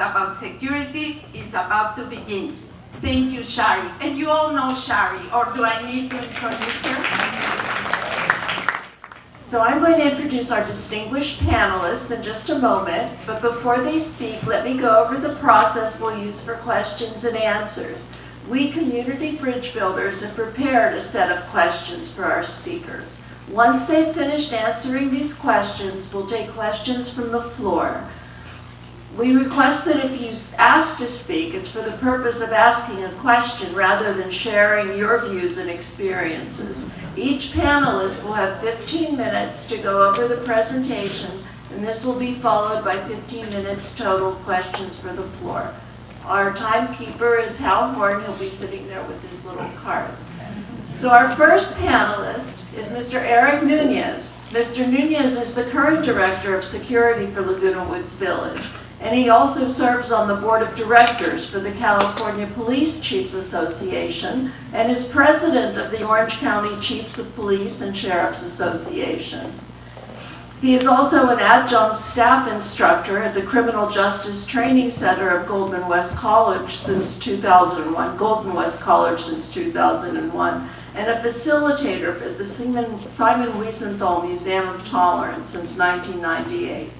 about security is about to begin. Thank you, Shari. And you all know Shari, or do I need to introduce her? So I'm going to introduce our distinguished panelists in just a moment, but before they speak, let me go over the process we'll use for questions and answers. We community bridge builders have prepared a set of questions for our speakers. Once they've finished answering these questions, we'll take questions from the floor. We request that if you ask to speak, it's for the purpose of asking a question rather than sharing your views and experiences. Each panelist will have 15 minutes to go over the presentation, and this will be followed by 15 minutes total questions for the floor. Our timekeeper is Hal Horn. He'll be sitting there with his little cards. So our first panelist is Mr. Eric Nunez. Mr. Nunez is the current Director of Security for Laguna Woods Village, and he also serves on the Board of Directors for the California Police Chiefs Association and is President of the Orange County Chiefs of Police and Sheriffs Association. He is also an adjunct staff instructor at the Criminal Justice Training Center of Golden West College since 2001, and a facilitator at the Simon Wiesenthal Museum of Tolerance since 1998.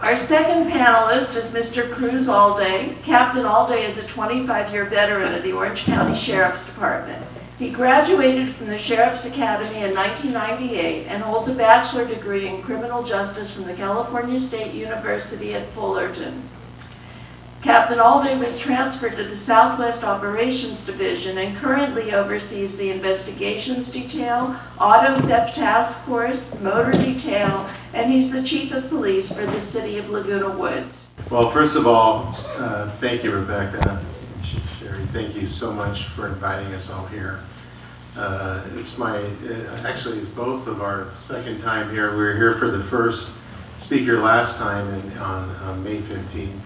Our second panelist is Mr. Cruz Alday. Captain Alday is a 25-year veteran of the Orange County Sheriff's Department. He graduated from the Sheriff's Academy in 1998 and holds a bachelor degree in criminal justice from the California State University at Fullerton. Captain Alday was transferred to the Southwest Operations Division and currently oversees the Investigations Detail, Auto Theft Task Force, Motor Detail, and he's the Chief of Police for the City of Laguna Woods. Well, first of all, thank you, Rebecca. Sherry, thank you so much for inviting us all here. Actually, it's both of our second time here. We were here for the first speaker last time on May 15th.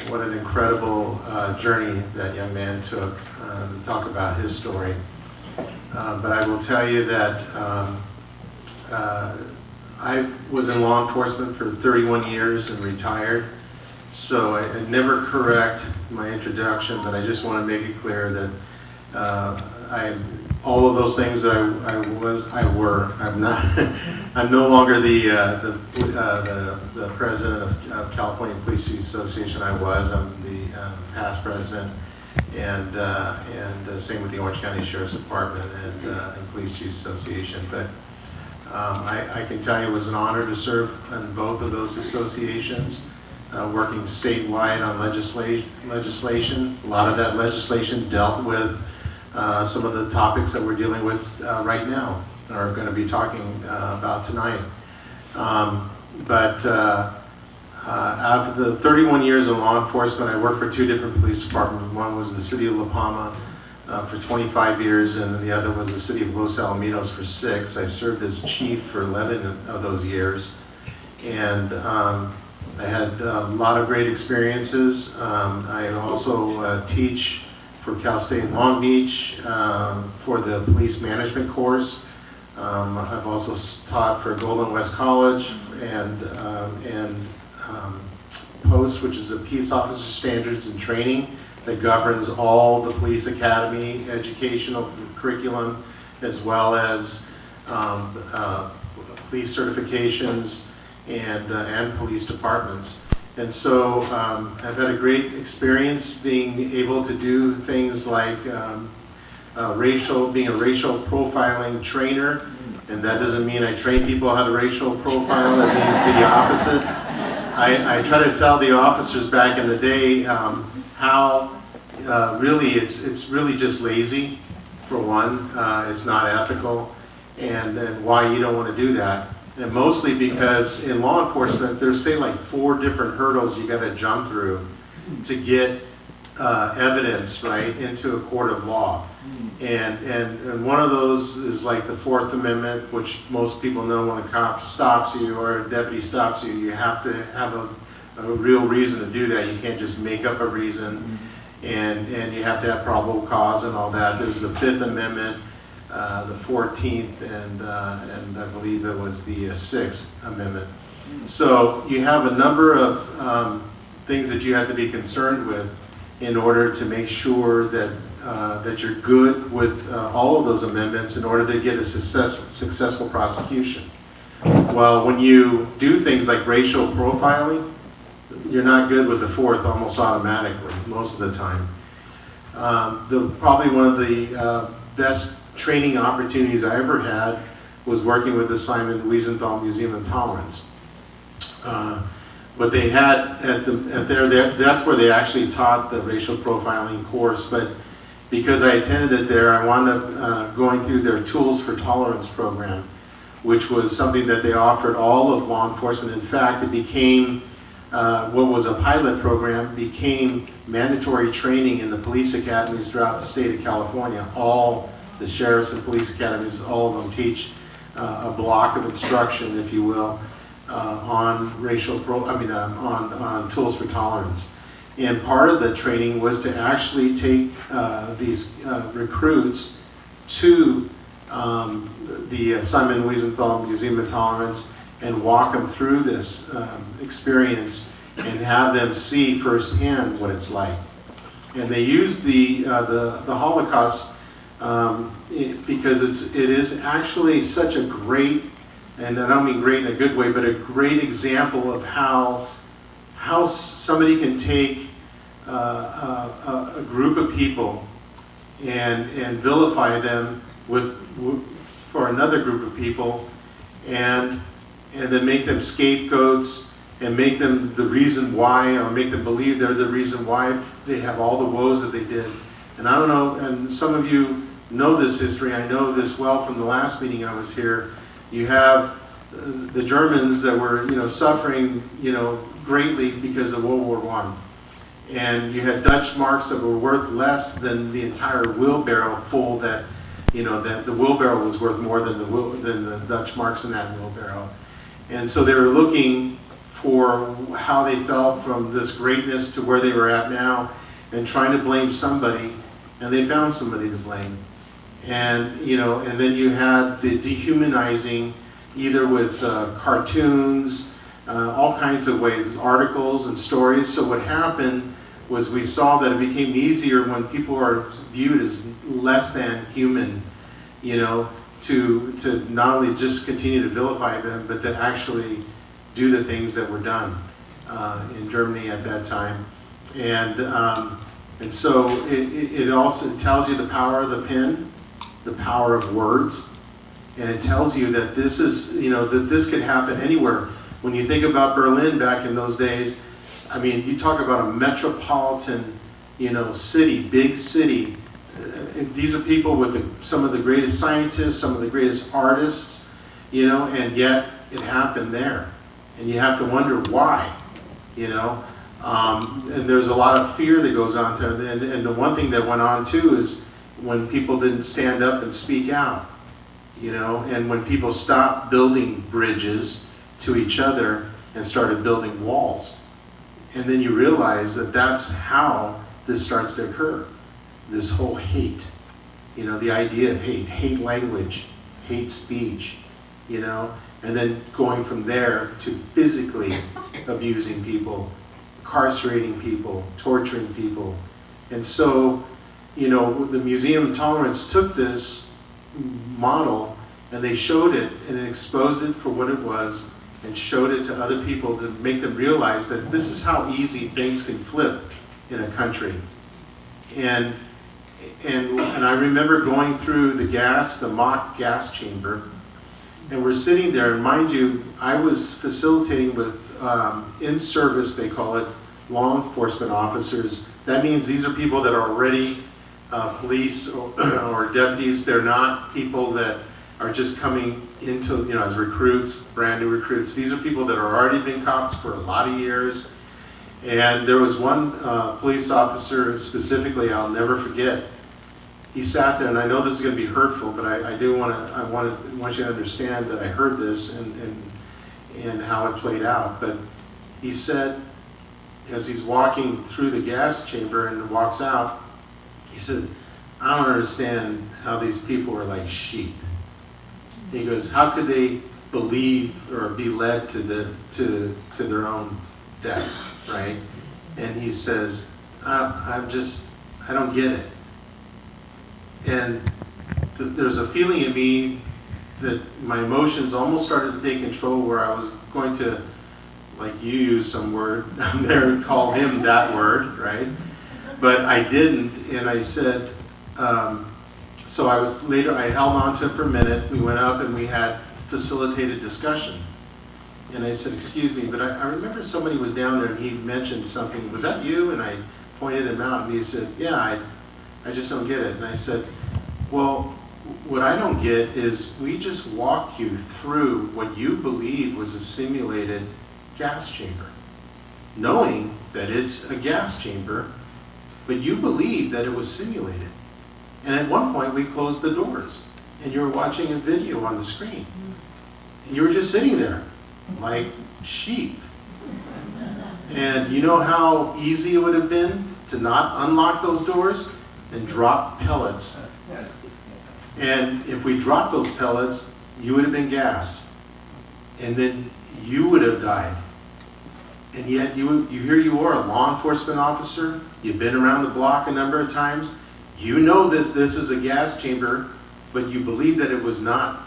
What an incredible journey that young man took to talk about his story. But I will tell you that I was in law enforcement for 31 years and retired. So I never correct my introduction, but I just want to make it clear that all of those things that I'm not. I'm no longer the president of California Police Association. I'm the past president, and same with the Orange County Sheriff's Department and Police Chiefs Association. But I can tell you it was an honor to serve in both of those associations. Working statewide on legislation. A lot of that legislation dealt with some of the topics that we're dealing with right now, or are going to be talking about tonight. But out of the 31 years in law enforcement, I worked for two different police departments. One was the City of La Palma for 25 years, and the other was the City of Los Alamitos for 6. I served as chief for 11 of those years. And I had a lot of great experiences. I also teach for Cal State Long Beach for the police management course. I've also taught for Golden West College and POST, which is a Peace Officer Standards and Training that governs all the police academy educational curriculum, as well as police certifications and police departments. And so I've had a great experience being able to do things like being a racial profiling trainer. And that doesn't mean I train people how to racial profile, it means the opposite. I try to tell the officers back in the day how really it's really just lazy, for one. It's not ethical, and why you don't want to do that. And mostly because in law enforcement, there's say like 4 different hurdles you got to jump through to get evidence right into a court of law. And one of those is like the 4th Amendment, which most people know when a cop stops you or a deputy stops you, you have to have a real reason to do that. You can't just make up a reason, and you have to have probable cause and all that. There's the 5th Amendment, the 14th, and I believe it was the 6th Amendment. So you have a number of things that you have to be concerned with in order to make sure that that you're good with all of those amendments in order to get a successful prosecution. Well, when you do things like racial profiling, you're not good with the fourth almost automatically, most of the time. Probably one of the best training opportunities I ever had was working with the Simon Wiesenthal Museum of Tolerance. What they had that's where they actually taught the racial profiling course, but because I attended it there, I wound up going through their Tools for Tolerance program, which was something that they offered all of law enforcement. In fact, it became, what was a pilot program, became mandatory training in the police academies throughout the state of California. All the sheriffs and police academies, all of them teach a block of instruction, if you will, on on Tools for Tolerance. And part of the training was to actually take these recruits to the Simon Wiesenthal Museum of Tolerance and walk them through this experience and have them see firsthand what it's like. And they use the Holocaust because it is actually such a great, and I don't mean great in a good way, but a great example of how somebody can take a group of people and vilify them for another group of people, and then make them scapegoats and make them the reason why, or make them believe they're the reason why they have all the woes that they did. And I don't know, and some of you know this history, I know this well from the last meeting I was here. You have the Germans that were, suffering, greatly because of World War I. And you had Dutch marks that were worth less than the entire wheelbarrow full that the wheelbarrow was worth more than the Dutch marks in that wheelbarrow. And so they were looking for how they fell from this greatness to where they were at now and trying to blame somebody, and they found somebody to blame. And, and then you had the dehumanizing, either with cartoons, all kinds of ways, articles and stories. So what happened was we saw that it became easier when people are viewed as less than human, to not only just continue to vilify them, but to actually do the things that were done in Germany at that time. And so it also tells you the power of the pen, the power of words, and it tells you that this is, that this could happen anywhere. When you think about Berlin back in those days, I mean, you talk about a metropolitan, city, big city. These are people with some of the greatest scientists, some of the greatest artists, and yet it happened there. And you have to wonder why, and there's a lot of fear that goes on there. And the one thing that went on too is when people didn't stand up and speak out, and when people stopped building bridges to each other and started building walls. And then you realize that that's how this starts to occur. This whole hate, the idea of hate language, hate speech, and then going from there to physically abusing people, incarcerating people, torturing people. And so, the Museum of Tolerance took this model and they showed it and exposed it for what it was, and showed it to other people to make them realize that this is how easy things can flip in a country. And I remember going through the mock gas chamber, and we're sitting there, and mind you, I was facilitating with in-service, they call it, law enforcement officers. That means these are people that are already police or deputies. They're not people that are just coming into, as recruits, brand new recruits. These are people that are already been cops for a lot of years. And there was one police officer specifically I'll never forget. He sat there, and I know this is going to be hurtful, but I want you to understand that I heard this and how it played out. But he said, as he's walking through the gas chamber and walks out, he said, "I don't understand how these people are like sheep." He goes, how could they believe or be led to their own death, right? And he says, I don't get it. And there's a feeling in me that my emotions almost started to take control, where I was going to, like you used some word there, and call him that word, right? But I didn't, and I said, so I held on to it for a minute. We went up and we had facilitated discussion. And I said, excuse me, but I remember somebody was down there and he mentioned something. Was that you? And I pointed him out and he said, yeah, I just don't get it. And I said, well, what I don't get is we just walked you through what you believe was a simulated gas chamber, knowing that it's a gas chamber, but you believe that it was simulated. And at one point we closed the doors and you were watching a video on the screen. And you were just sitting there like sheep. And you know how easy it would have been to not unlock those doors and drop pellets. And if we dropped those pellets, you would have been gassed. And then you would have died. And yet here you are, a law enforcement officer. You've been around the block a number of times. You know this is a gas chamber, but you believe that it was not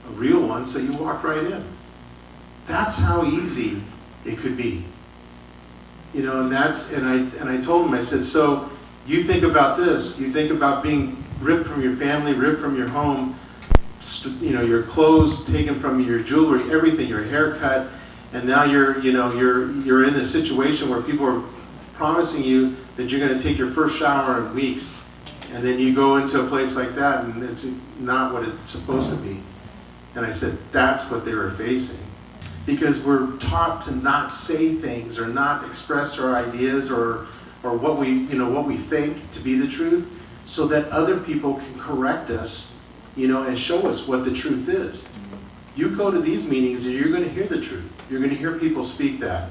a real one, so you walked right in. That's how easy it could be. You know, and I told him, I said, so you think about this, you think about being ripped from your family, ripped from your home, you know, your clothes taken from you, your jewelry, everything, your haircut, and now you're in a situation where people are promising you that you're going to take your first shower in weeks, and then you go into a place like that and it's not what it's supposed to be. And I said, that's what they were facing. Because we're taught to not say things or not express our ideas or what we think to be the truth, so that other people can correct us, you know, and show us what the truth is. You go to these meetings and you're going to hear the truth. You're going to hear people speak that.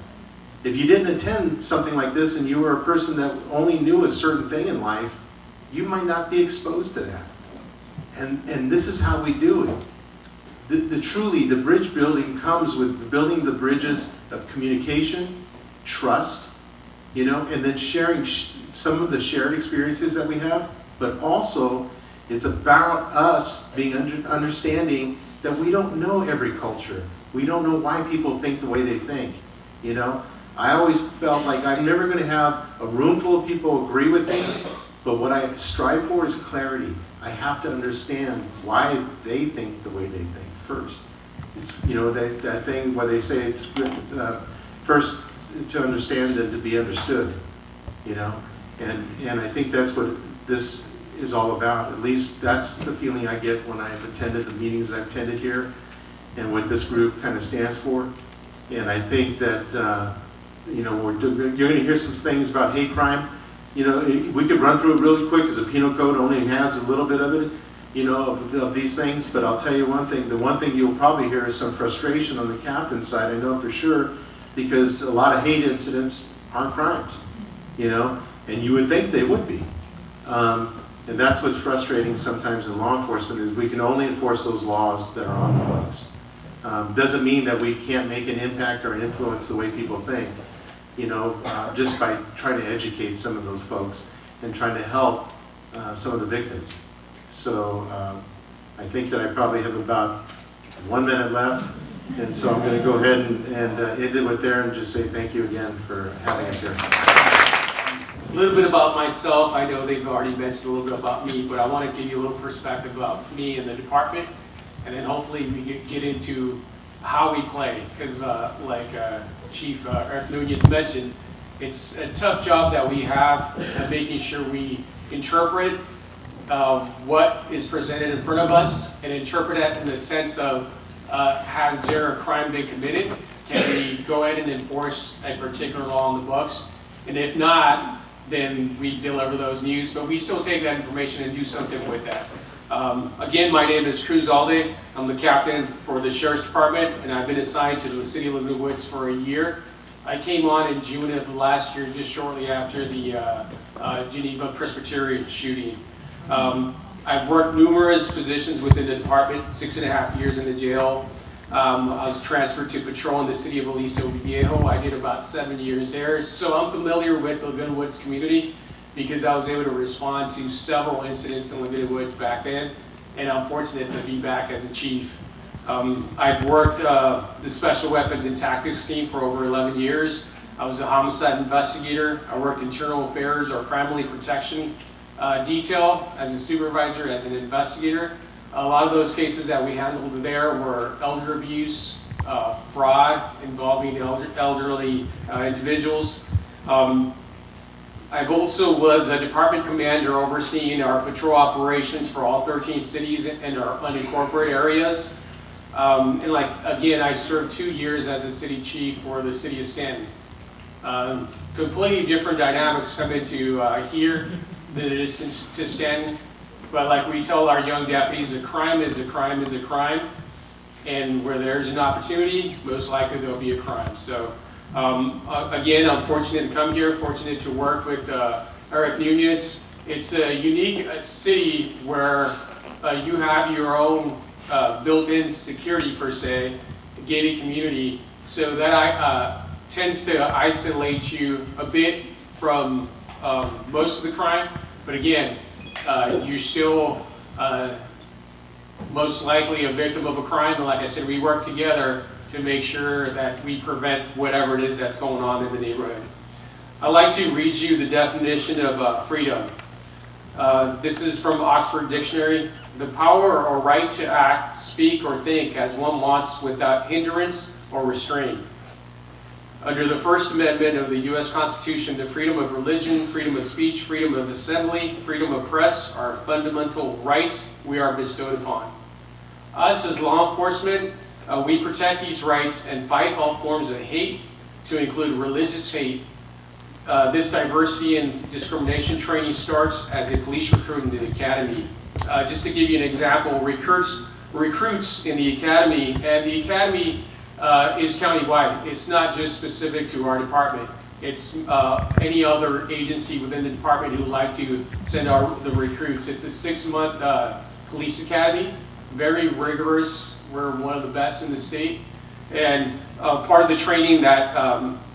If you didn't attend something like this and you were a person that only knew a certain thing in life, you might not be exposed to that. And this is how we do it. The bridge building comes with building the bridges of communication, trust, you know, and then sharing some of the shared experiences that we have, but also it's about us being understanding that we don't know every culture. We don't know why people think the way they think, you know. I always felt like I'm never going to have a room full of people agree with me, but what I strive for is clarity. I have to understand why they think the way they think first. It's, you know, that thing where they say it's first to understand than to be understood, you know. And I think that's what this is all about. At least that's the feeling I get when I've attended the meetings I've attended here and what this group kind of stands for. And I think that, you know, you're going to hear some things about hate crime. You know, we could run through it really quick because the penal code only has a little bit of it, you know, of these things. But I'll tell you one thing. The one thing you'll probably hear is some frustration on the captain's side, I know for sure, because a lot of hate incidents aren't crimes, you know, and you would think they would be. And that's what's frustrating sometimes in law enforcement, is we can only enforce those laws that are on the books. Doesn't mean that we can't make an impact or influence the way people think, you know, just by trying to educate some of those folks and trying to help some of the victims. So I think that I probably have about 1 minute left, and so I'm going to go ahead and end it with there and just say thank you again for having us here. A little bit about myself. I know they've already mentioned a little bit about me, but I want to give you a little perspective about me and the department, and then hopefully we get into how we play, because like Chief Eric Nunez mentioned, it's a tough job that we have at making sure we interpret what is presented in front of us and interpret it in the sense of has there a crime been committed? Can we go ahead and enforce a particular law on the books? And if not, then we deliver those news, but we still take that information and do something with that. Again, my name is Cruz Alde. I'm the captain for the Sheriff's Department, and I've been assigned to the City of Laguna Woods for a year. I came on in June of last year, just shortly after the Geneva Presbyterian shooting. I've worked numerous positions within the department, 6.5 years in the jail, I was transferred to patrol in the city of Aliso Viejo. I did about 7 years there. So I'm familiar with the Laguna Woods community because I was able to respond to several incidents in Laguna Woods back then. And I'm fortunate to be back as a chief. I've worked the Special Weapons and Tactics team for over 11 years. I was a homicide investigator. I worked internal affairs or family protection detail as a supervisor, as an investigator. A lot of those cases that we handled there were elder abuse, fraud involving elderly individuals. I've also was a department commander overseeing our patrol operations for all 13 cities and our unincorporated areas. And like, again, I served 2 years as a city chief for the city of Stanton. Completely different dynamics come into here than it is to Stanton. But like we tell our young deputies, a crime is a crime is a crime. And where there's an opportunity, most likely there'll be a crime. So again, I'm fortunate to come here, fortunate to work with Eric Nunez. It's a unique city where you have your own built-in security per se, gated community. So that tends to isolate you a bit from most of the crime. But again, you're still most likely a victim of a crime. And like I said, we work together to make sure that we prevent whatever it is that's going on in the neighborhood. I'd like to read you the definition of freedom. This is from Oxford Dictionary. The power or right to act, speak, or think as one wants without hindrance or restraint. Under the First Amendment of the U.S. Constitution, the freedom of religion, freedom of speech, freedom of assembly, freedom of press are fundamental rights we are bestowed upon. Us as law enforcement, we protect these rights and fight all forms of hate, to include religious hate. This diversity and discrimination training starts as a police recruit in the academy. Just to give you an example, recruits in the academy, and the academy is countywide. It's not just specific to our department. It's any other agency within the department who would like to send the recruits. It's a 6-month police academy, very rigorous. We're one of the best in the state. And part of the training that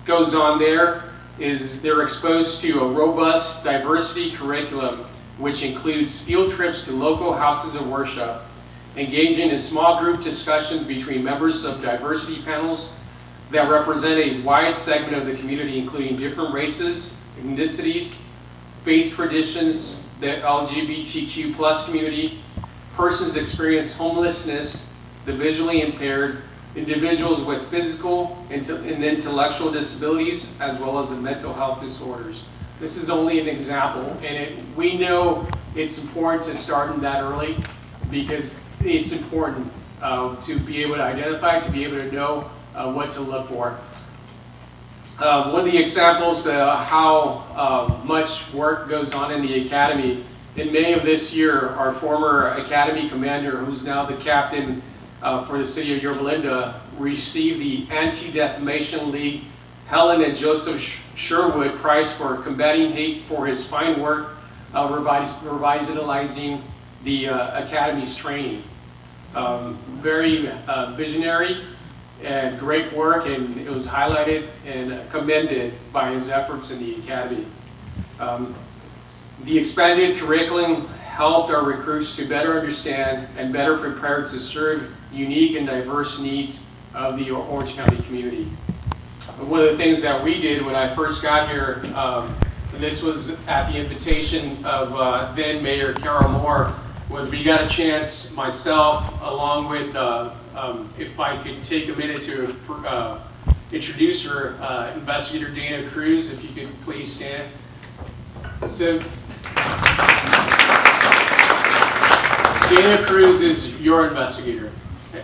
goes on there is they're exposed to a robust diversity curriculum, which includes field trips to local houses of worship, engaging in small group discussions between members of diversity panels that represent a wide segment of the community, including different races, ethnicities, faith traditions, the LGBTQ+ community, persons experience homelessness, the visually impaired, individuals with physical and intellectual disabilities, as well as the mental health disorders. This is only an example, and we know it's important to start in that early because it's important to be able to identify, to be able to know what to look for. One of the examples how much work goes on in the academy, in May of this year, our former academy commander, who's now the captain for the city of Yorba Linda, received the Anti-Defamation League Helen and Joseph Sherwood Prize for combating hate for his fine work revitalizing the academy's training. Very visionary and great work, and it was highlighted and commended by his efforts in the academy. The expanded curriculum helped our recruits to better understand and better prepare to serve unique and diverse needs of the Orange County community. One of the things that we did when I first got here, and this was at the invitation of then Mayor Carol Moore, was we got a chance, myself, along with, if I could take a minute to introduce her, Investigator Dana Cruz, if you could please stand. So, Dana Cruz is your investigator.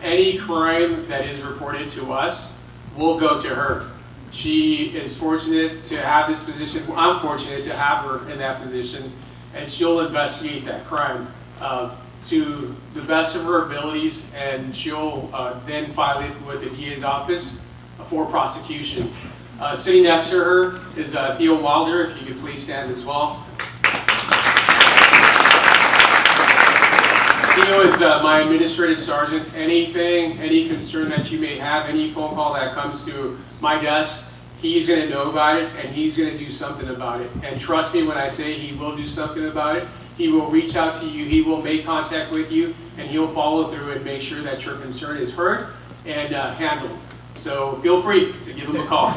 Any crime that is reported to us will go to her. She is fortunate to have this position. I'm fortunate to have her in that position, and she'll investigate that crime to the best of her abilities, and she'll then file it with the DA's office for prosecution. Sitting next to her is Theo Wilder, if you could please stand as well. Tino is my administrative sergeant. Anything, any concern that you may have, any phone call that comes to my desk, he's going to know about it and he's going to do something about it. And trust me when I say he will do something about it. He will reach out to you, he will make contact with you, and he'll follow through and make sure that your concern is heard and handled. So feel free to give him a call.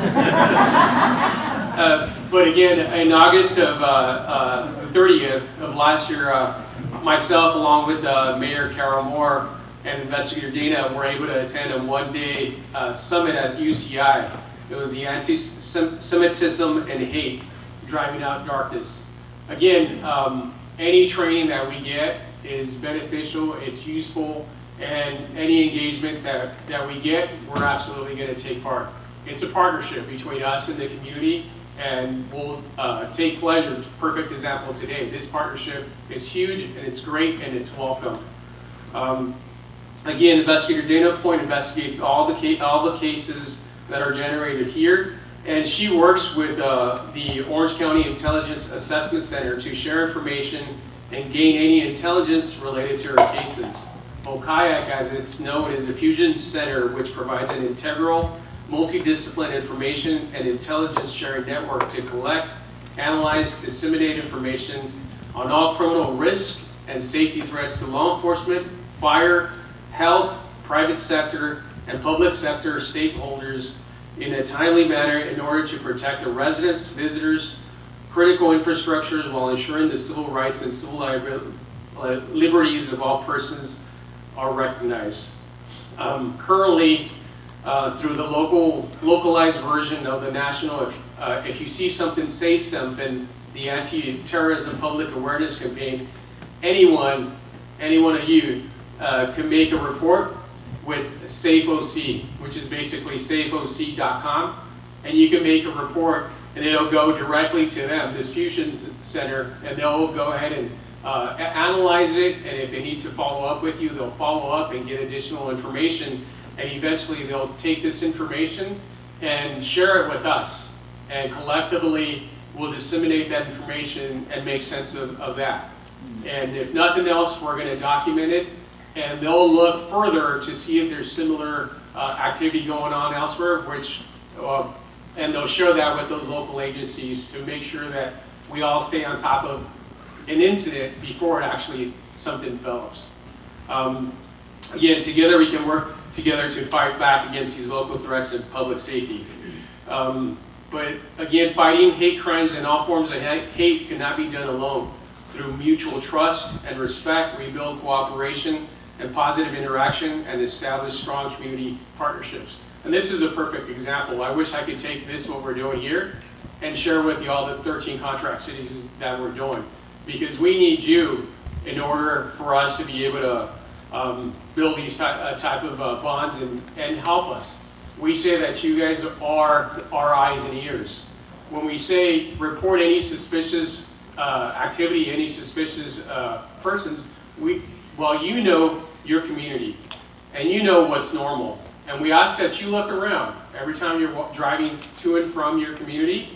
But again, in August of the 30th of last year, myself along with Mayor Carol Moore and Investigator Dana were able to attend a one-day summit at UCI. It was the Anti-Semitism and Hate, Driving Out Darkness. Again, any training that we get is beneficial, it's useful, and any engagement that we get, we're absolutely going to take part. It's a partnership between us and the community, and we'll take pleasure. Perfect example today. This partnership is huge, and it's great, and it's welcome. Again, Investigator Dana Point investigates all the cases that are generated here, and she works with the Orange County Intelligence Assessment Center to share information and gain any intelligence related to her cases. OCAIAC, as it's known, is a fusion center which provides an integral, multidisciplinary information and intelligence sharing network to collect, analyze, disseminate information on all criminal risk and safety threats to law enforcement, fire, health, private sector, and public sector stakeholders in a timely manner in order to protect the residents, visitors, critical infrastructures while ensuring the civil rights and civil liberties of all persons are recognized. Currently, through the localized version of the national, if you see something, say something, the anti-terrorism public awareness campaign, any one of you can make a report with SafeOC, which is basically safeoc.com, and you can make a report and it'll go directly to them, this fusion center, and they'll go ahead and analyze it, and if they need to follow up with you, they'll follow up and get additional information, and eventually they'll take this information and share it with us, and collectively we'll disseminate that information and make sense of that. And if nothing else, we're going to document it, and they'll look further to see if there's similar activity going on elsewhere, and they'll share that with those local agencies to make sure that we all stay on top of an incident before it actually something develops. Again, together we can work together to fight back against these local threats of public safety. But again, fighting hate crimes and all forms of hate cannot be done alone. Through mutual trust and respect, we build cooperation and positive interaction and establish strong community partnerships. And this is a perfect example. I wish I could take this, what we're doing here, and share with you all the 13 contract cities that we're doing. Because we need you in order for us to be able to build these type of bonds and help us. We say that you guys are our eyes and ears. When we say report any suspicious activity, any suspicious persons, well, you know your community and you know what's normal. And we ask that you look around every time you're driving to and from your community,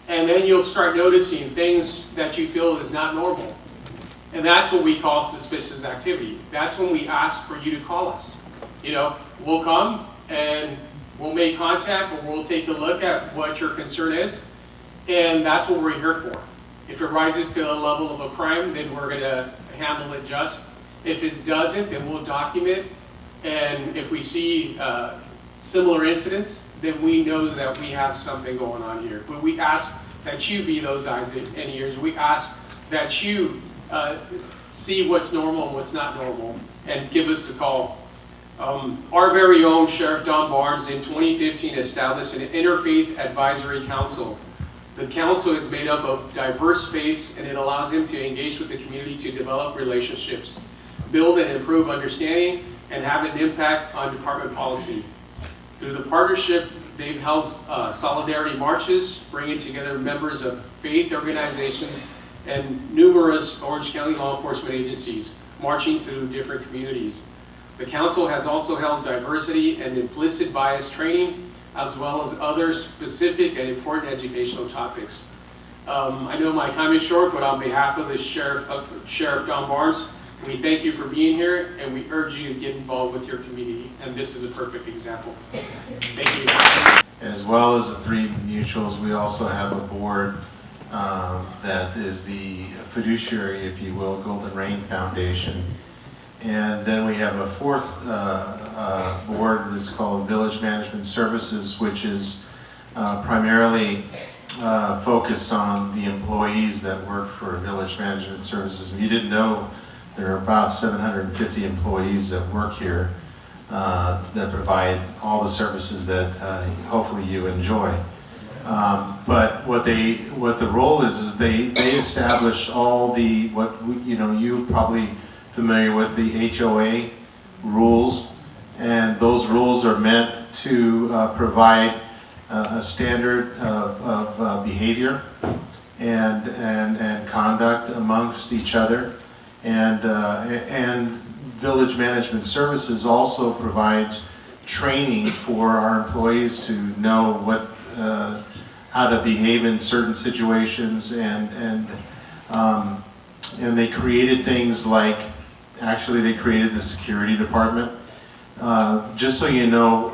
and then you'll start noticing things that you feel is not normal. And that's what we call suspicious activity. That's when we ask for you to call us. You know, we'll come and we'll make contact, or we'll take a look at what your concern is, and that's what we're here for. If it rises to the level of a crime, then we're going to handle it just. If it doesn't, then we'll document. And if we see similar incidents, then we know that we have something going on here. But we ask that you be those eyes and ears. We ask that you see what's normal and what's not normal, and give us a call. Our very own Sheriff Don Barnes in 2015 established an Interfaith Advisory Council. The council is made up of diverse faiths, and it allows him to engage with the community to develop relationships, build and improve understanding, and have an impact on department policy. Through the partnership, they've held solidarity marches, bringing together members of faith organizations and numerous Orange County law enforcement agencies, marching through different communities. The council has also held diversity and implicit bias training, as well as other specific and important educational topics. I know my time is short, but on behalf of the Sheriff Don Barnes, We thank you for being here, and we urge you to get involved with your community, and this is a perfect example. Thank you. As well as the 3 mutuals, we also have a board that is the fiduciary, if you will, Golden Rain Foundation. And then we have a 4th board that's called Village Management Services, which is primarily focused on the employees that work for Village Management Services. If you didn't know, there are about 750 employees that work here that provide all the services that hopefully you enjoy. But what the role is they establish all the, you're probably familiar with the HOA rules, and those rules are meant to provide a standard of behavior and conduct amongst each other. And Village Management Services also provides training for our employees to know how to behave in certain situations, and they created things like, actually they created the security department. Just so you know,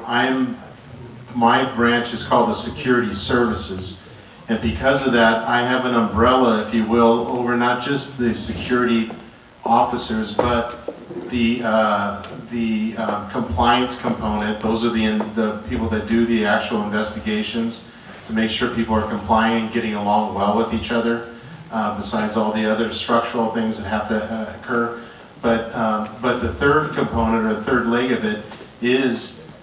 my branch is called the Security Services, and because of that, I have an umbrella, if you will, over not just the security officers, but the compliance component. Those are the people that do the actual investigations to make sure people are complying and getting along well with each other, besides all the other structural things that have to occur. But the 3rd component, or the 3rd leg of it, is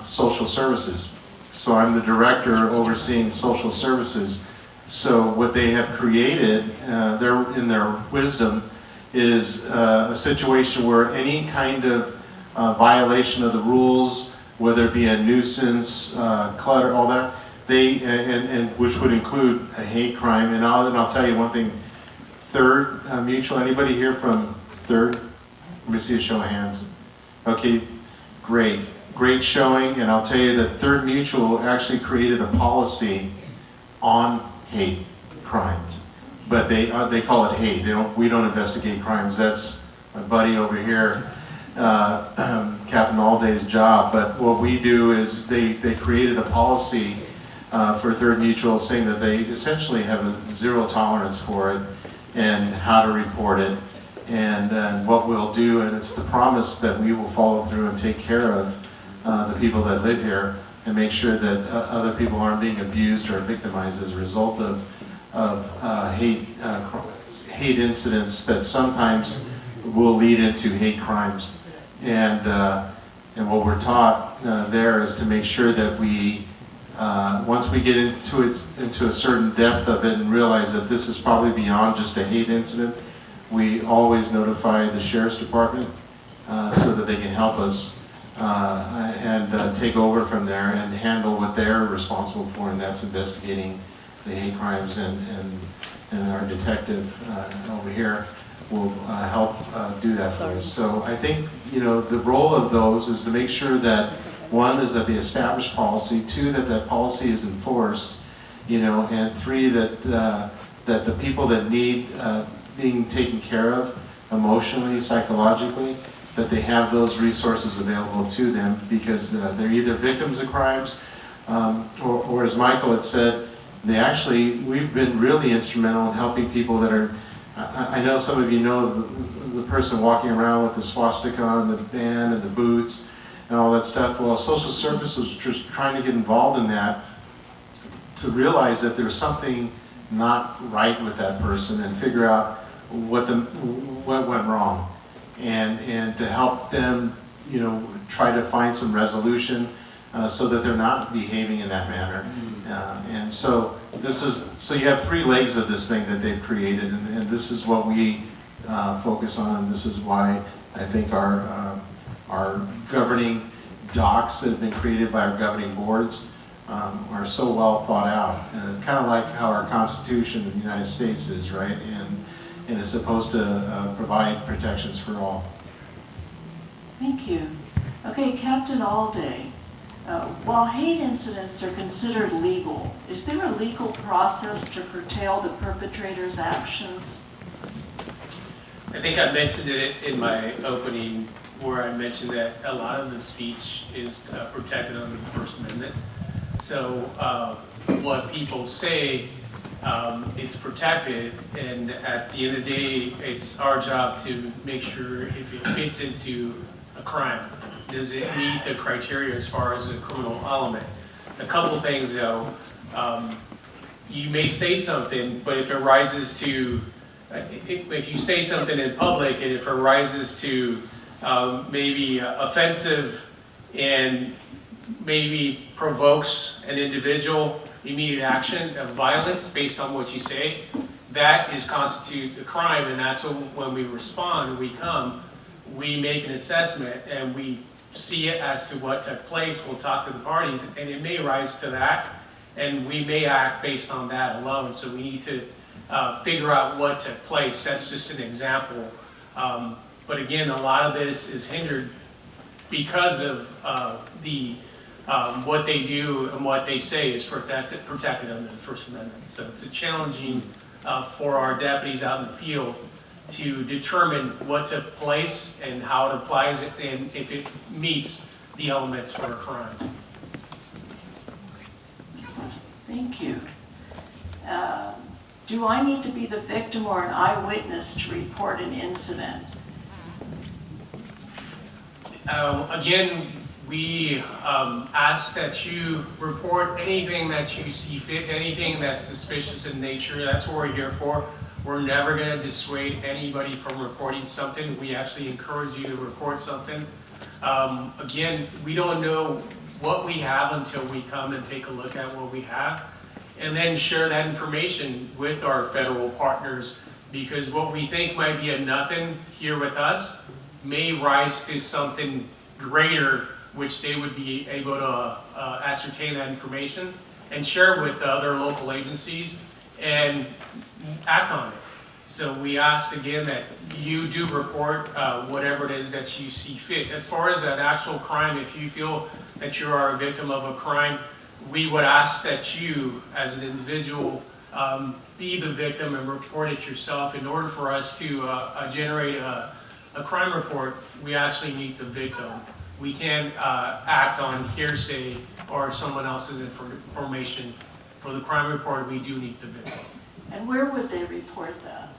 social services. So I'm the director overseeing social services. So what they have created, in their wisdom, is a situation where any kind of violation of the rules, whether it be a nuisance, clutter, all that, and which would include a hate crime. And I'll tell you one thing. 3rd Mutual. Anybody here from 3rd? Let me see a show of hands. Okay, great showing. And I'll tell you that 3rd Mutual actually created a policy on hate crimes. But they call it hate. We don't investigate crimes. That's my buddy over here, Captain Allday's job. But what we do is they created a policy for 3rd Mutual, saying that they essentially have a 0 tolerance for it and how to report it, and what we'll do. And it's the promise that we will follow through and take care of the people that live here and make sure that other people aren't being abused or victimized as a result of hate incidents that sometimes will lead into hate crimes. And what we're taught there is to make sure that we, once we get into a certain depth of it and realize that this is probably beyond just a hate incident, we always notify the Sheriff's Department so that they can help us and take over from there and handle what they're responsible for, and that's investigating the hate crimes, and our detective over here will help do that for us. So I think, the role of those is to make sure that, 1 is that they establish policy, 2 that policy is enforced, and 3 that the people that need being taken care of emotionally, psychologically, that they have those resources available to them, because they're either victims of crimes, or as Michael had said, we've been really instrumental in helping people that are, I know some of you know the person walking around with the swastika and the band and the boots and all that stuff. Well, social services was just trying to get involved in that, to realize that there's something not right with that person and figure out what went wrong, and to help them, try to find some resolution so that they're not behaving in that manner. And so you have 3 legs of this thing that they've created, and this is what we focus on. This is why I think our governing docs that have been created by our governing boards are so well thought out, and kind of like how our Constitution of the United States is, right? And it's supposed to provide protections for all. Thank you. Okay, Captain Allday. While hate incidents are considered legal, is there a legal process to curtail the perpetrator's actions? I think I mentioned it in my opening where I mentioned that a lot of the speech is protected under the First Amendment. So what people say, it's protected, and at the end of the day, it's our job to make sure if it fits into a crime, does it meet the criteria as far as a criminal element. A couple things though, you may say something, but if it rises to, if you say something in public and if it rises to maybe offensive and maybe provokes an individual immediate action of violence based on what you say, that is constitute a crime, and that's when we respond, we make an assessment and we see it as to what took place, we'll talk to the parties, and it may rise to that, and we may act based on that alone, so we need to figure out what took place. That's just an example. But again, a lot of this is hindered because of what they do and what they say is protected under the First Amendment. So it's a challenging for our deputies out in the field to determine what took place and how it applies it and if it meets the elements for a crime. Thank you. Do I need to be the victim or an eyewitness to report an incident? Again, we ask that you report anything that you see fit, anything that's suspicious in nature. That's what we're here for. We're never going to dissuade anybody from reporting something. We actually encourage you to report something. Again, we don't know what we have until we come and take a look at what we have, and then share that information with our federal partners, because what we think might be a nothing here with us may rise to something greater, which they would be able to ascertain that information and share with the other local agencies and act on it. So we ask again that you do report whatever it is that you see fit. As far as that actual crime, if you feel that you are a victim of a crime, we would ask that you, as an individual, be the victim and report it yourself. In order for us to generate a crime report, we actually need the victim. We can't act on hearsay or someone else's information. For the crime report, we do need the victim. And where would they report that?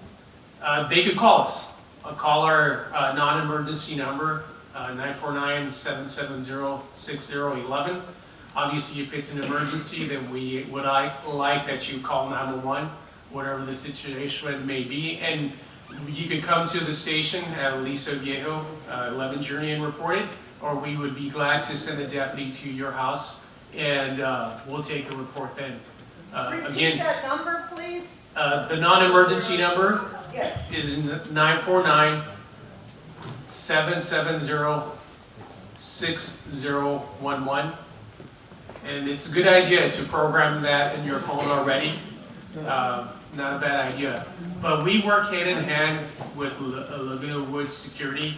They could call us. Call our non-emergency number, 949-770-6011. Obviously, if it's an emergency, then we would like that you call 911, whatever the situation may be. And you could come to the station at Aliso Viejo, 11 Journey, and report it, or we would be glad to send a deputy to your house, and we'll take the report then. Repeat that number, please. The non-emergency number Yes. is 949-770-6011. And it's a good idea to program that in your phone already. Not a bad idea. But we work hand in hand with Laguna Woods Security,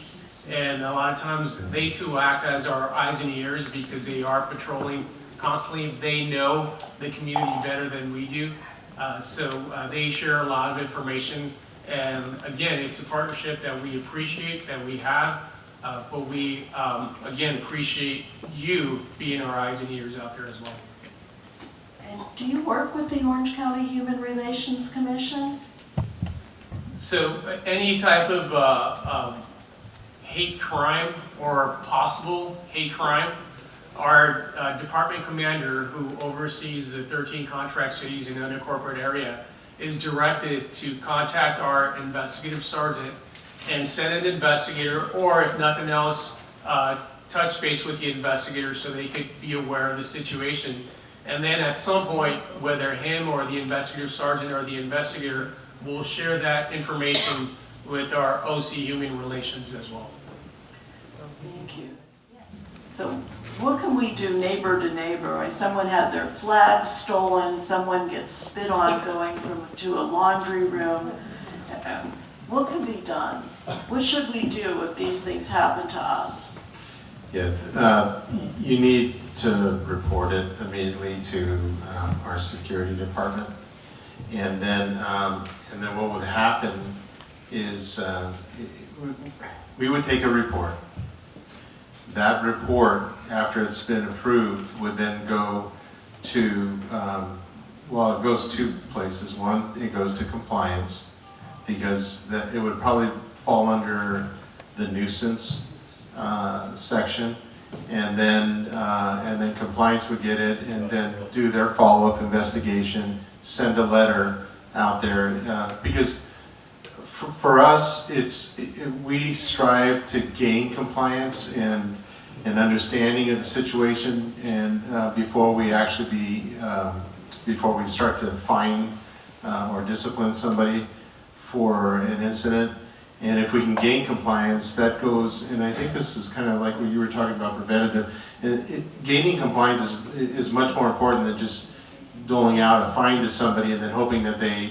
and a lot of times they too act as our eyes and ears because they are patrolling constantly. They know the community better than we do. So they share a lot of information. And again, it's a partnership that we appreciate, that we have, but we, again, appreciate you being our eyes and ears out there as well. And do you work with the Orange County Human Relations Commission? So any type of hate crime or possible hate crime, our department commander, who oversees the 13 contract cities in the unincorporated area, is directed to contact our investigative sergeant and send an investigator, or if nothing else, touch base with the investigator so they could be aware of the situation. And then at some point, whether him or the investigative sergeant or the investigator will share that information with our OC Human Relations as well. Thank you. So what can we do neighbor to neighbor? Like someone had their flag stolen, someone gets spit on going to a laundry room. What can be done? What should we do if these things happen to us? Yeah, you need to report it immediately to our security department, and then what would happen is we would take a report. That report, after it's been approved, would then go to, well, it goes two places. One, it goes to compliance, because it would probably fall under the nuisance section, and then compliance would get it and then do their follow-up investigation, send a letter out there, because for us, we strive to gain compliance and understanding of the situation, and before we start to fine or discipline somebody for an incident. And if we can gain compliance, that goes, and I think this is kind of like what you were talking about, preventative. Gaining compliance is much more important than just doling out a fine to somebody and then hoping that the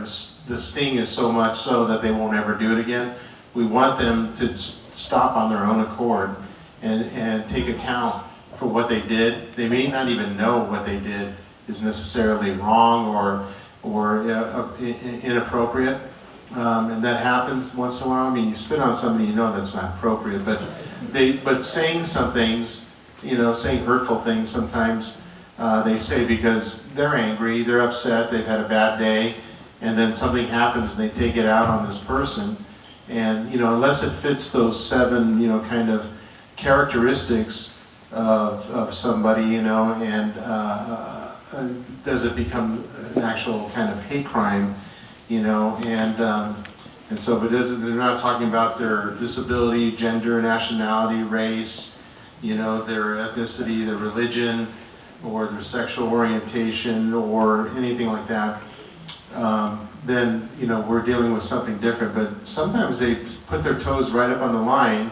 sting is so much so that they won't ever do it again. We want them to stop on their own accord and take account for what they did. They may not even know what they did is necessarily wrong or inappropriate. And that happens once in a while. I mean, you spit on somebody, you know that's not appropriate, but saying some things, saying hurtful things sometimes, they say because they're angry, they're upset, they've had a bad day, and then something happens and they take it out on this person. And, unless it fits those 7, kind of characteristics of somebody, and does it become an actual kind of hate crime, and so if it isn't, they're not talking about their disability, gender, nationality, race, their ethnicity, their religion, or their sexual orientation, or anything like that, then, we're dealing with something different. But sometimes they put their toes right up on the line,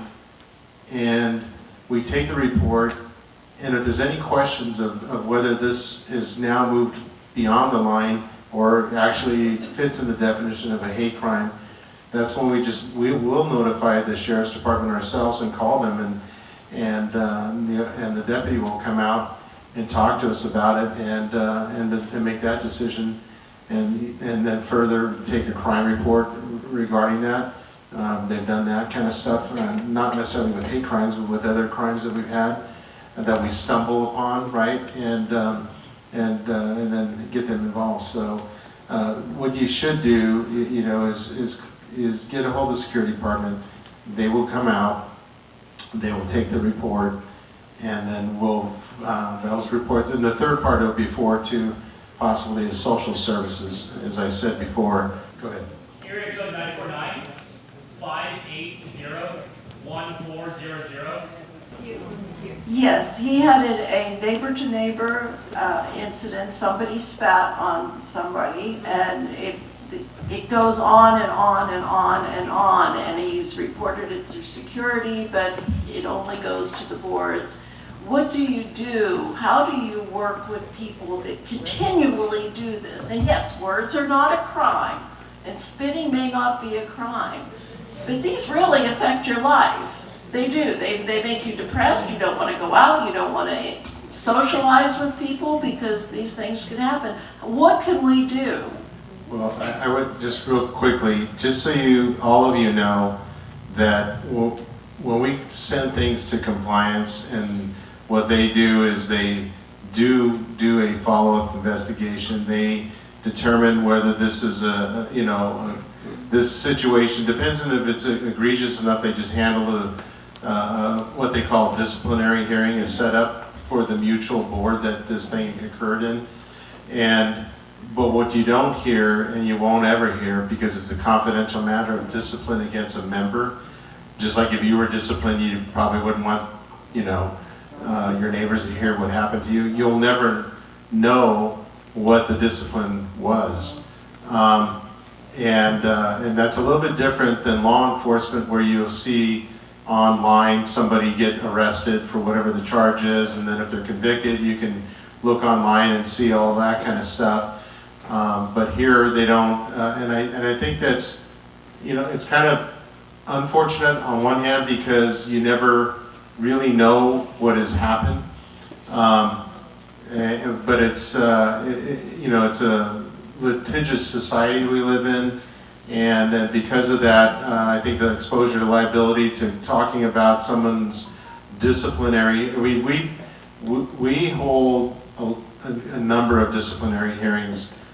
and we take the report, and if there's any questions of whether this is now moved beyond the line or actually fits in the definition of a hate crime, that's when we will notify the sheriff's department ourselves and call them, and the deputy will come out and talk to us about it and make that decision, and then further take a crime report regarding that. They've done that kind of stuff, not necessarily with hate crimes, but with other crimes that we've had that we stumble upon, right? And then get them involved. So what you should do, is get a hold of the security department. They will come out, they will take the report, and then those reports. And the third part will be forward to possibly social services, as I said before. Go ahead. Area code 949-580-1400. Yes, he had a neighbor-to-neighbor incident. Somebody spat on somebody, and it goes on and on and on and on, and he's reported it through security, but it only goes to the boards. What do you do? How do you work with people that continually do this? And yes, words are not a crime, and spitting may not be a crime, but these really affect your life. They do. They make you depressed. You don't want to go out. You don't want to socialize with people because these things can happen. What can we do? Well, I would just real quickly, just so all of you know, that when we send things to compliance, and what they do is they do a follow-up investigation. They determine whether this is this situation, depends on if it's egregious enough, they just handle what they call disciplinary hearing is set up for the mutual board that this thing occurred in. But what you don't hear, and you won't ever hear, because it's a confidential matter of discipline against a member, just like if you were disciplined, you probably wouldn't want, your neighbors to hear what happened to you. You'll never know what the discipline was. And that's a little bit different than law enforcement, where you'll see online somebody get arrested for whatever the charge is, and then if they're convicted, you can look online and see all that kind of stuff. But here they don't, and I think that's, it's kind of unfortunate on one hand, because you never really know what has happened. But it's, it's a litigious society we live in, And because of that, I think the exposure to liability, to talking about someone's disciplinary, we hold a number of disciplinary hearings.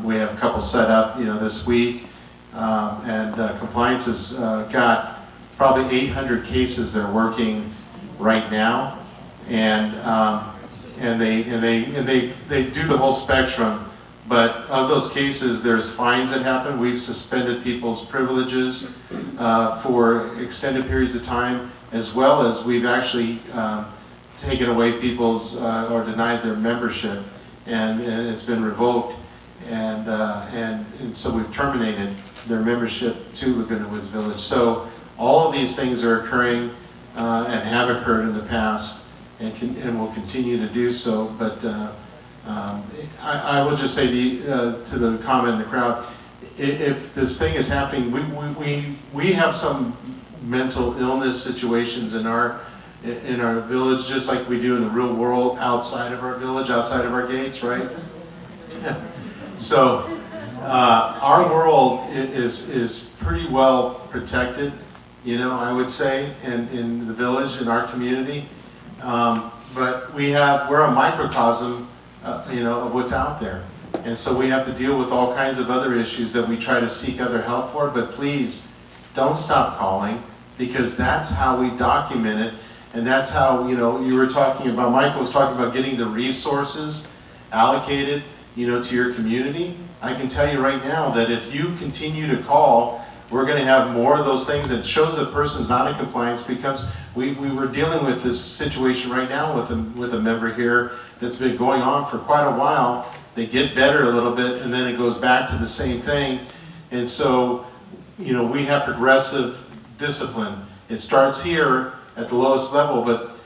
We have a couple set up, this week, and compliance has got probably 800 cases they're working right now, and they do the whole spectrum. But of those cases, there's fines that happen. We've suspended people's privileges for extended periods of time, as well as we've actually taken away people's or denied their membership, and it's been revoked, and so we've terminated their membership to Laguna Woods Village. So all of these things are occurring and have occurred in the past, and will continue to do so. But I will just say to the comment in the crowd, if this thing is happening, we have some mental illness situations in our village, just like we do in the real world outside of our village, outside of our gates, right? So our world is pretty well protected, I would say, in the village, in our community. But we're a microcosm, of what's out there. And so we have to deal with all kinds of other issues that we try to seek other help for. But please, don't stop calling, because that's how we document it. And that's how, you were talking about, Michael was talking about getting the resources allocated, to your community. I can tell you right now that if you continue to call, we're going to have more of those things that shows that person's not in compliance. Because we were dealing with this situation right now with a member here that's been going on for quite a while. They get better a little bit, and then it goes back to the same thing. And so, we have progressive discipline. It starts here at the lowest level, but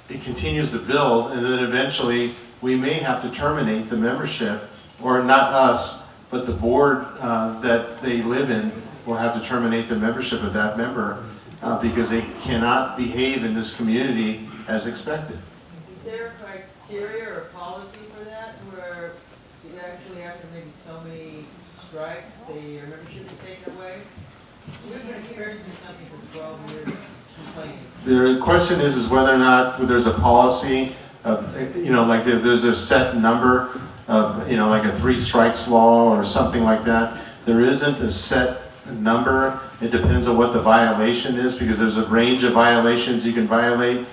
it continues to build, and then eventually we may have to terminate the membership, or not us, but the board that they live in will have to terminate the membership of that member because they cannot behave in this community as expected. Is there a criteria or policy for that, where you actually, after maybe so many strikes, your membership is taken away? We've been experiencing something for 12 years, complaining. The question is whether or not there's a policy of, like if there's a set number of, like a 3 strikes law or something like that. There isn't a set number. It depends on what the violation is, because there's a range of violations you can violate.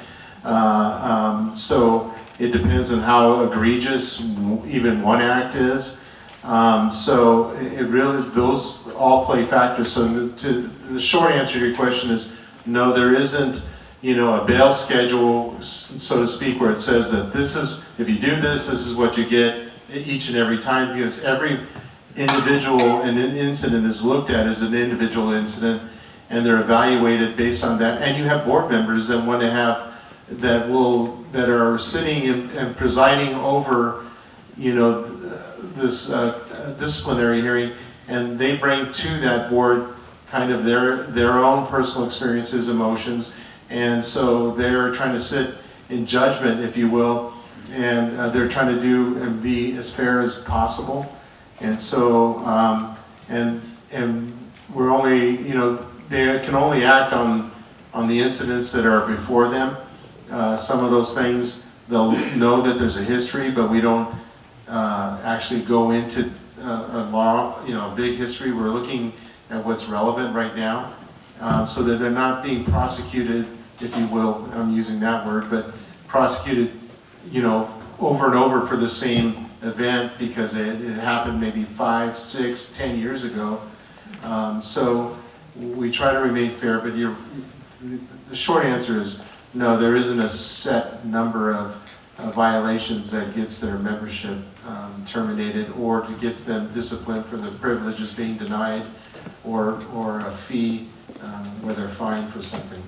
So it depends on how egregious even one act is. So it really, those all play factors. So the short answer to your question is no, there isn't, a bail schedule, so to speak, where it says that this is, if you do this, this is what you get each and every time, because every individual and an incident is looked at as an individual incident, and they're evaluated based on that. And you have board members that want to have, that are sitting and presiding over, this disciplinary hearing, and they bring to that board kind of their own personal experiences, emotions, and so they're trying to sit in judgment, if you will, and they're trying to do and be as fair as possible. And so, and we're only, they can only act on the incidents that are before them. Some of those things, they'll know that there's a history, but we don't actually go into a big history. We're looking at what's relevant right now, so that they're not being prosecuted, if you will, I'm using that word, but prosecuted, over and over for the same event because it happened maybe 5, 6, 10 years ago. So we try to remain fair, but the short answer is no, there isn't a set number of violations that gets their membership terminated, or gets them disciplined for the privileges being denied, or a fee where they're fined for something.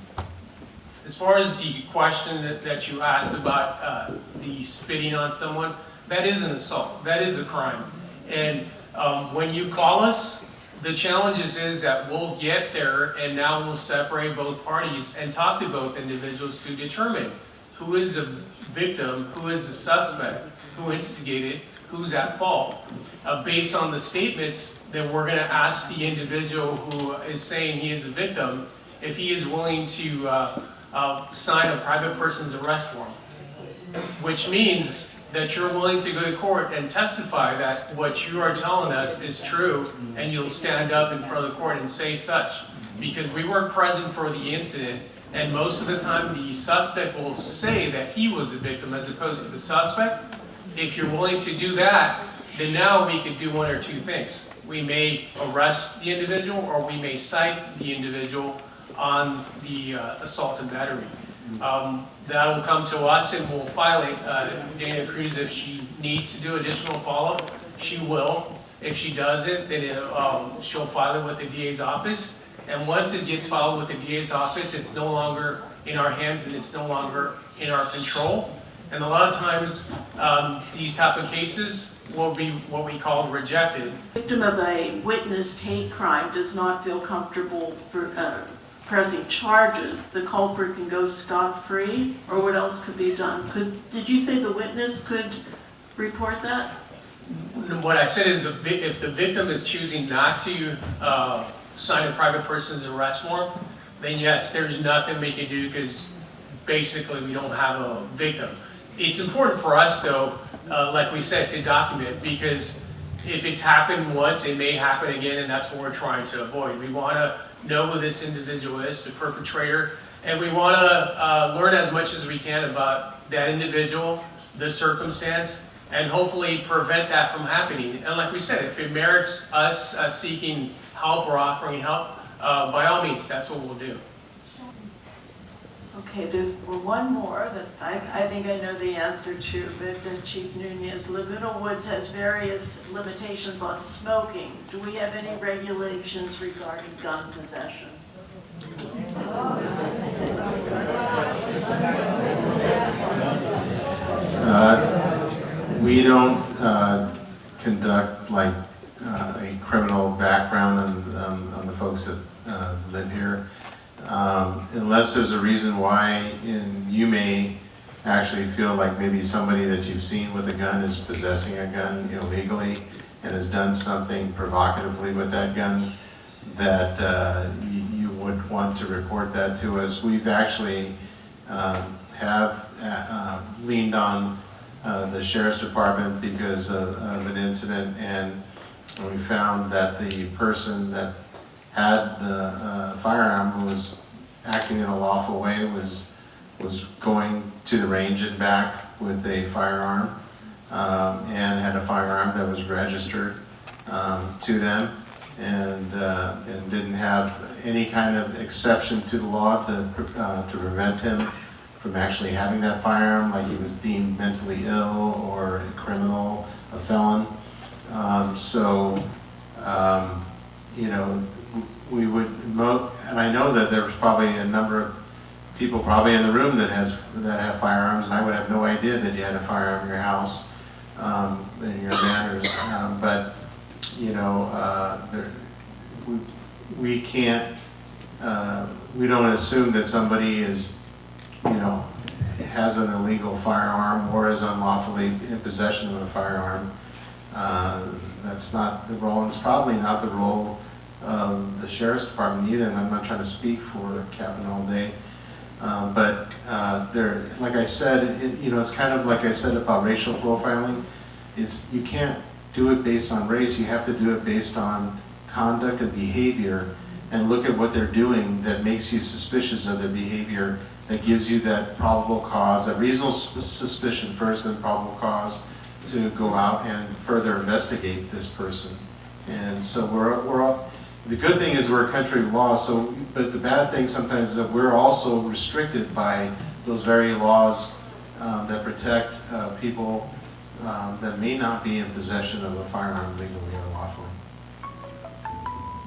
As far as the question that you asked about the spitting on someone, that is an assault. That is a crime. And when you call us, the challenge is that we'll get there, and now we'll separate both parties and talk to both individuals to determine who is the victim, who is the suspect, who instigated, who's at fault. Based on the statements, then we're going to ask the individual who is saying he is a victim if he is willing to sign a private person's arrest warrant, which means that you're willing to go to court and testify that what you are telling us is true, and you'll stand up in front of the court and say such. Because we weren't present for the incident, and most of the time the suspect will say that he was a victim as opposed to the suspect. If you're willing to do that, then now we could do one or two things. We may arrest the individual, or we may cite the individual on the assault and battery. That will come to us, and we'll file it. Dana Cruz, if she needs to do additional follow-up, she will. If she doesn't, then she'll file it with the DA's office. And once it gets filed with the DA's office, it's no longer in our hands and it's no longer in our control. And a lot of times, these type of cases will be what we call rejected. The victim of a witnessed hate crime does not feel comfortable pressing charges. The culprit can go scot-free, or what else could be done? Did you say the witness could report that? What I said is if the victim is choosing not to sign a private person's arrest warrant, then yes, there's nothing we can do because basically we don't have a victim. It's important for us though, like we said, to document, because if it's happened once, it may happen again, and that's what we're trying to avoid. We want to know who this individual is, the perpetrator, and we want to learn as much as we can about that individual, the circumstance, and hopefully prevent that from happening. And like we said, if it merits us seeking help or offering help, by all means, that's what we'll do. Okay, there's one more that I think I know the answer to, but Chief Nunez, Laguna Woods has various limitations on smoking. Do we have any regulations regarding gun possession? We don't conduct like a criminal background on the folks that live here. Unless there's a reason why, you may actually feel like maybe somebody that you've seen with a gun is possessing a gun illegally and has done something provocatively with that gun, that you would want to report that to us. We've actually have leaned on the Sheriff's Department because of an incident, and we found that the person that had the firearm was acting in a lawful way, was going to the range and back with a firearm, and had a firearm that was registered to them, and didn't have any kind of exception to the law to prevent him from actually having that firearm, like he was deemed mentally ill or a criminal, a felon. We would, and I know that there was probably a number of people probably in the room that have firearms, and I would have no idea that you had a firearm in your house, in your manners. We can't, we don't assume that somebody is, has an illegal firearm or is unlawfully in possession of a firearm. That's not the role, and it's probably not the role of the Sheriff's Department either, and I'm not trying to speak for Captain all day. Like I said, it's kind of like I said about racial profiling. You can't do it based on race, you have to do it based on conduct and behavior, and look at what they're doing that makes you suspicious of their behavior, that gives you that probable cause, that reasonable suspicion first, then probable cause to go out and further investigate this person. And so the good thing is we're a country of law, but the bad thing sometimes is that we're also restricted by those very laws that protect people that may not be in possession of a firearm legally or lawfully.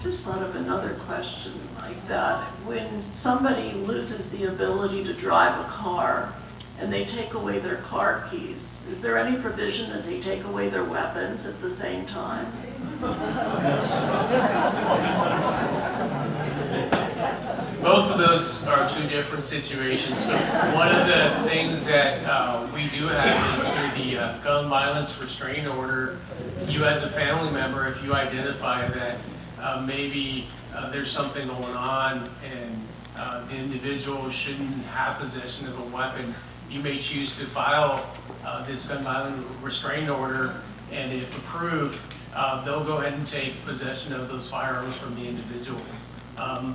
Just thought of another question like that. When somebody loses the ability to drive a car and they take away their car keys, is there any provision that they take away their weapons at the same time? Both of those are two different situations, but one of the things that we do have is through the gun violence restraining order, you as a family member, if you identify that maybe there's something going on and the individual shouldn't have possession of a weapon, you may choose to file this gun violence restraining order, and if approved, they'll go ahead and take possession of those firearms from the individual.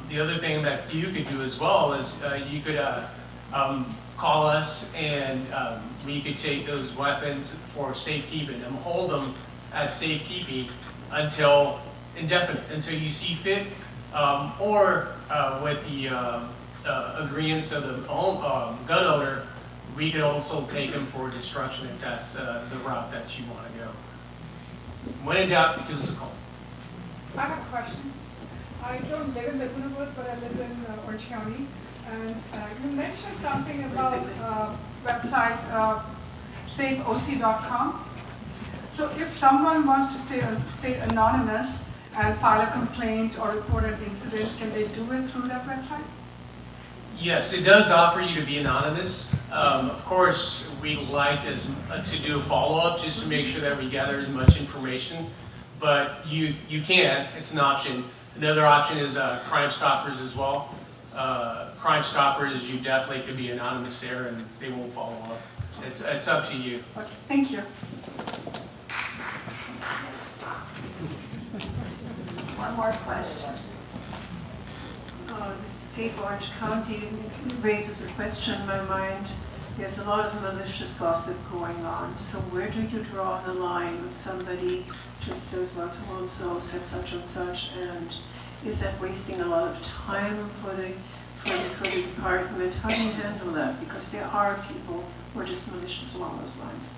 The other thing that you could do as well is you could call us and we could take those weapons for safekeeping and hold them as safekeeping until indefinite, until you see fit, or with the agreements of the gun owner, we could also take them for destruction if that's the route that you want to go. When in doubt, give us a call. I have a question. I don't live in Laguna Woods, but I live in Orange County. And you mentioned something about website safeoc.com. So if someone wants to stay anonymous and file a complaint or report an incident, can they do it through that website? Yes, it does offer you to be anonymous. Of course, we like to do a follow-up just to make sure that we gather as much information, but you can, it's an option. Another option is Crime Stoppers as well. Crime Stoppers, you definitely could be anonymous there and they won't follow up. It's up to you. Okay, thank you. One more question. Safe Orange County raises a question in my mind. There's a lot of malicious gossip going on. So where do you draw the line when somebody just says, well, so-and-so said such and such, and is that wasting a lot of time for the department? How do you handle that? Because there are people who are just malicious along those lines.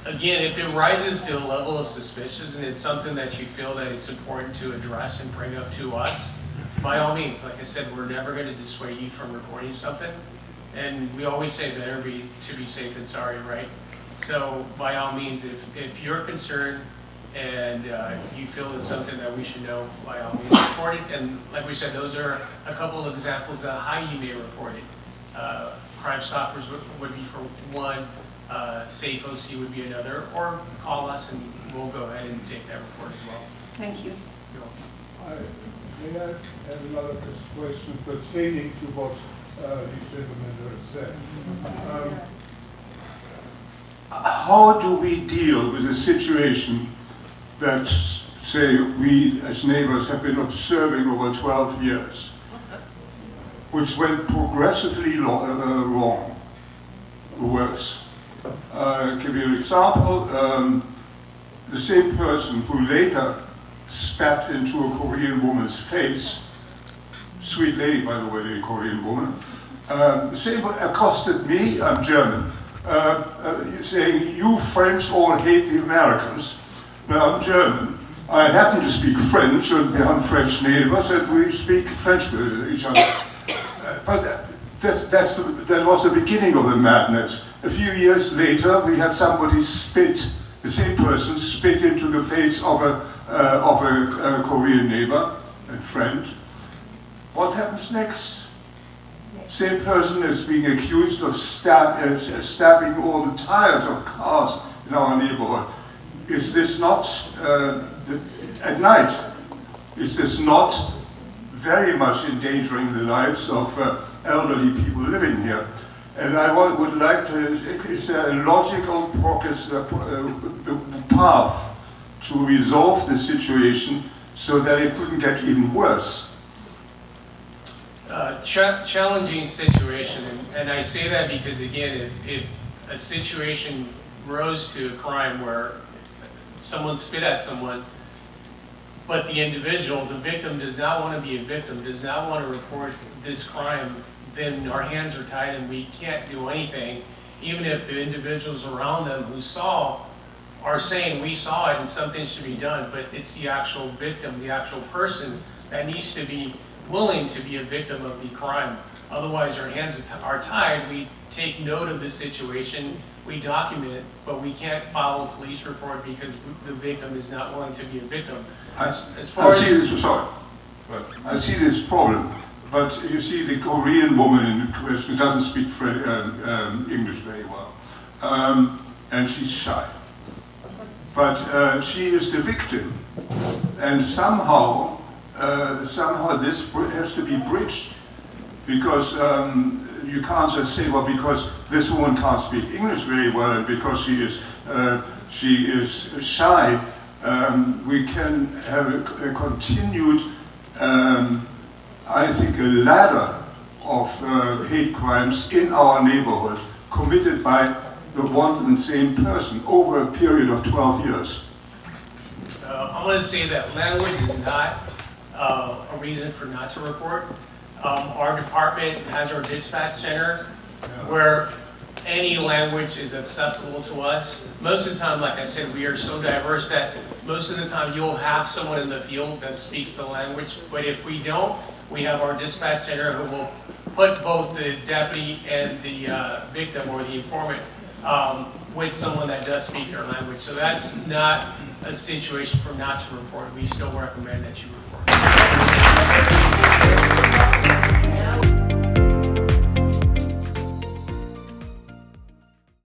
Again, if it rises to a level of suspicion and it's something that you feel that it's important to address and bring up to us, by all means, like I said, we're never going to dissuade you from reporting something. And we always say better to be safe than sorry, right? So by all means, if you're concerned and you feel it's something that we should know, by all means, report it. And like we said, those are a couple of examples of how you may report it. Crime Stoppers would be for one. Safe OC would be another, or call us and we'll go ahead and take that report as well. Thank you. May I have another question pertaining to what these gentlemen have said? How do we deal with a situation that, say, we as neighbors have been observing over 12 years, which went progressively wrong, worse? Give you an example. The same person who later spat into a Korean woman's face, sweet lady, by the way, the Korean woman, the same accosted me, I'm German, saying, you French all hate the Americans. Now, I'm German. I happen to speak French, and we have French neighbors, and we speak French with each other. But that was the beginning of the madness. A few years later, we have somebody spit, the same person spit into the face of a Korean neighbor and friend. What happens next? Same person is being accused of stabbing all the tires of cars in our neighborhood. Is this not, at night, is this not very much endangering the lives of elderly people living here? And I would like to, is there a logical path to resolve the situation so that it couldn't get even worse? Challenging situation, and I say that because, again, if a situation rose to a crime where someone spit at someone, but the individual, the victim, does not want to be a victim, does not want to report this crime, then our hands are tied and we can't do anything, even if the individuals around them who saw are saying we saw it and something should be done, but it's the actual victim, the actual person that needs to be willing to be a victim of the crime. Otherwise our hands are tied, we take note of the situation, we document, but we can't file a police report because the victim is not willing to be a victim. I see this problem but you see, the Korean woman in question doesn't speak English very well, and she's shy. But she is the victim, and somehow this has to be bridged, because you can't just say, well, because this woman can't speak English very well and because she is shy, we can have a continued, I think, a ladder of hate crimes in our neighborhood committed by the one and same person over a period of 12 years. I want to say that language is not a reason for not to report. Our department has our dispatch center where any language is accessible to us. Most of the time, like I said, we are so diverse that most of the time you'll have someone in the field that speaks the language, but if we don't, we have our dispatch center who will put both the deputy and the victim or the informant with someone that does speak their language. So that's not a situation for not to report. We still recommend that you report.